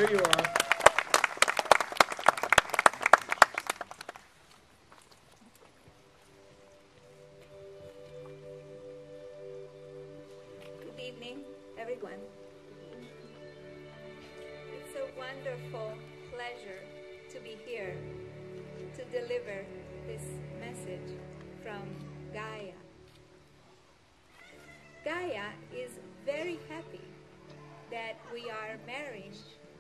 There you are. Good evening, everyone. It's a wonderful pleasure to be here to deliver this message from Gaia. Gaia is very happy that we are marrying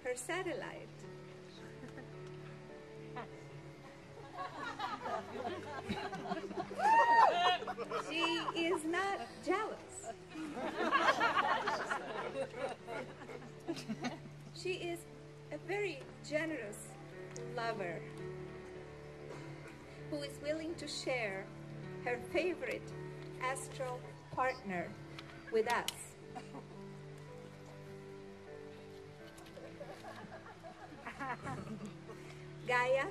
her satellite. She is not jealous. She is a very generous lover who is willing to share her favorite astral partner with us. Gaia,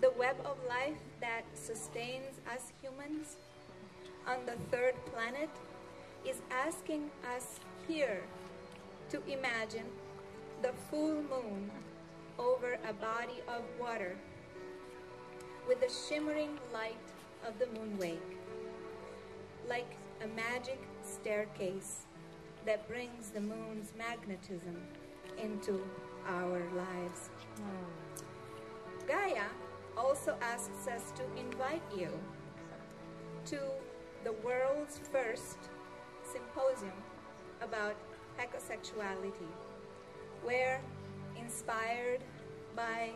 the web of life that sustains us humans on the third planet, is asking us here to imagine the full moon over a body of water with the shimmering light of the moon wake, like a magic staircase that brings the moon's magnetism into our lives. Gaia also asks us to invite you to the world's first symposium about ecosexuality, where, inspired by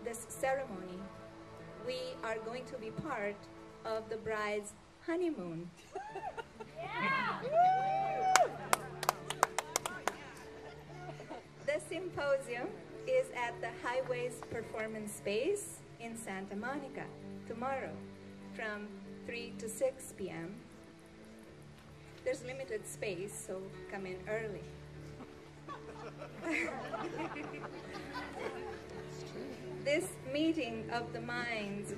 this ceremony, we are going to be part of the bride's honeymoon. The symposium is at the Highways Performance Space in Santa Monica tomorrow from 3 to 6 p.m. There's limited space, so come in early. This meeting of the minds,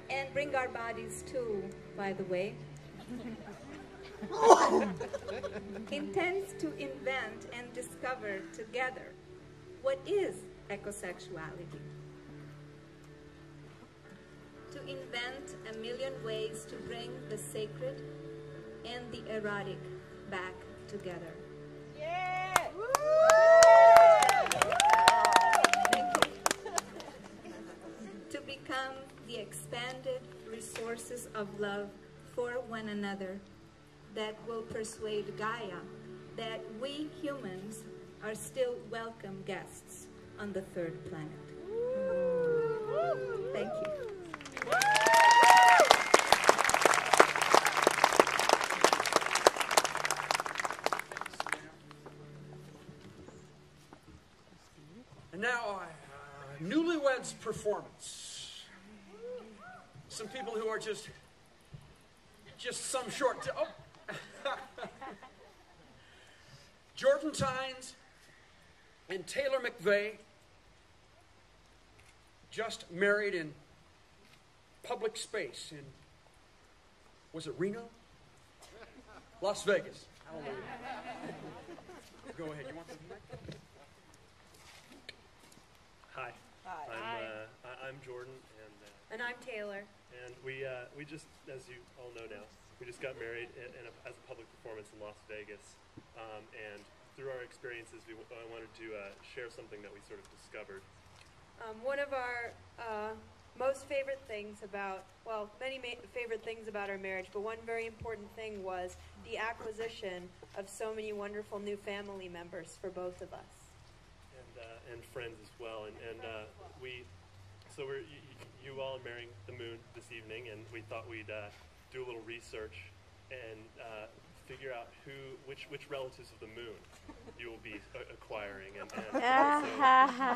and bring our bodies too, by the way, intends to invent and discover together what is ecosexuality. To invent a million ways to bring the sacred and the erotic back together. Yeah! Thank you. To become the expanded resources of love for one another that will persuade Gaia that we humans are still welcome guests on the third planet. Thank you. And now, newlyweds performance. Some people who are just some short. Oh. Jordan Tynes and Taylor McVeigh just married in public space in, was it Reno? Las Vegas. Hallelujah. Go ahead. You want the mic? Hi. I'm Jordan, and I'm Taylor. And we just, as you all know now, we just got married as a public performance in Las Vegas. And through our experiences, I wanted to share something that we sort of discovered. One of our most favorite things about, well, many favorite things about our marriage, but one very important thing was the acquisition of so many wonderful new family members for both of us. And friends as well. So you all are marrying the moon this evening, and we thought we'd do a little research and figure out which relatives of the moon you will be acquiring.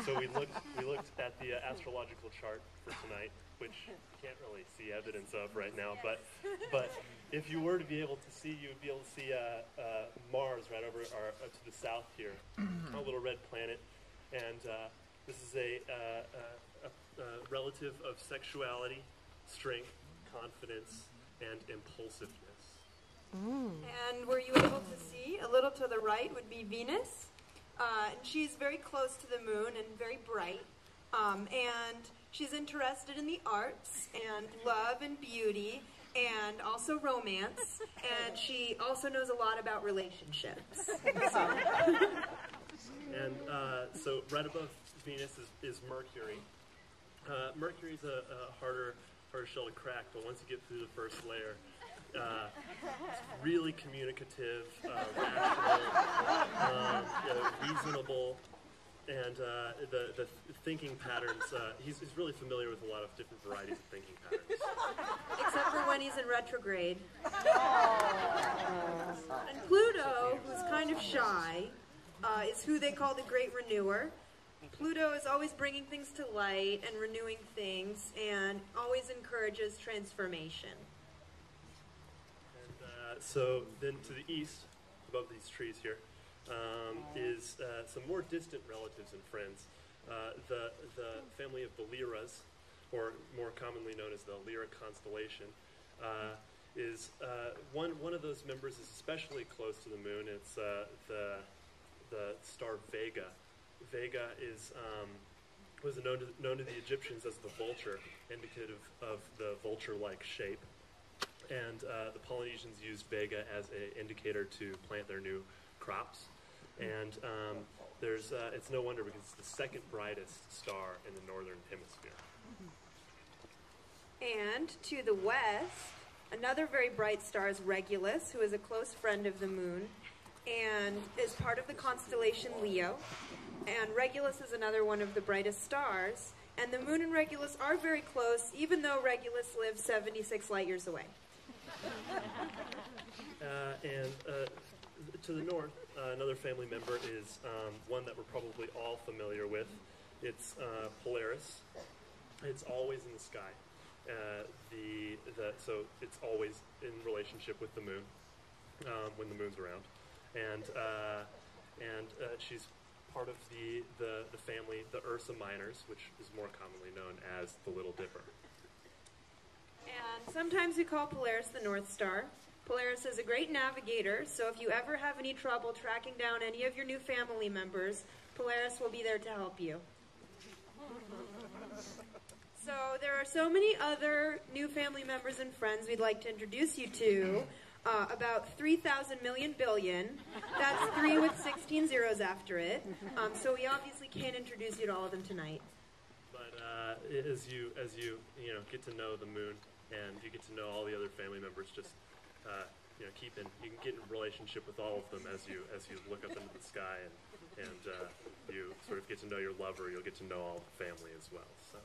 So we looked at the astrological chart for tonight, which you can't really see evidence of right now. But if you were to be able to see, you would be able to see Mars right over to the south here, a little red planet. And this is a relative of sexuality, strength, confidence, and impulsiveness. And were you able to see, a little to the right would be Venus, And she's very close to the moon and very bright. And she's interested in the arts and love and beauty and also romance. And she also knows a lot about relationships. And so right above Venus is Mercury. Mercury's a harder shell to crack, but once you get through the first layer, it's really communicative, rational, reasonable, and the thinking patterns. He's really familiar with a lot of different varieties of thinking patterns. Except for when he's in retrograde. And Pluto, who's kind of shy, is who they call the Great Renewer. Pluto is always bringing things to light and renewing things and always encourages transformation. And so then to the east, above these trees here, is some more distant relatives and friends. The family of the Lyras, or more commonly known as the Lyra constellation, is one of those members is especially close to the moon. It's the star Vega. Vega was known to the Egyptians as the vulture, indicative of the vulture-like shape. And the Polynesians used Vega as an indicator to plant their new crops. And it's no wonder because it's the second brightest star in the northern hemisphere. And to the west, another very bright star is Regulus, who is a close friend of the moon and is part of the constellation Leo. And Regulus is another one of the brightest stars. And the moon and Regulus are very close, even though Regulus lives 76 light years away. To the north, another family member is one that we're probably all familiar with. It's Polaris. It's always in the sky. So it's always in relationship with the moon when the moon's around. And she's part of the family, the Ursa Minors, which is more commonly known as the Little Dipper. And sometimes we call Polaris the North Star. Polaris is a great navigator, so if you ever have any trouble tracking down any of your new family members, Polaris will be there to help you. So there are so many other new family members and friends we'd like to introduce you to. About 3,000 million billion. That's 3 with 16 zeros after it. So we obviously can't introduce you to all of them tonight. But as you get to know the moon and you get to know all the other family members, just you can get in relationship with all of them as you look up into the sky and you sort of get to know your lover. You'll get to know all the family as well. So.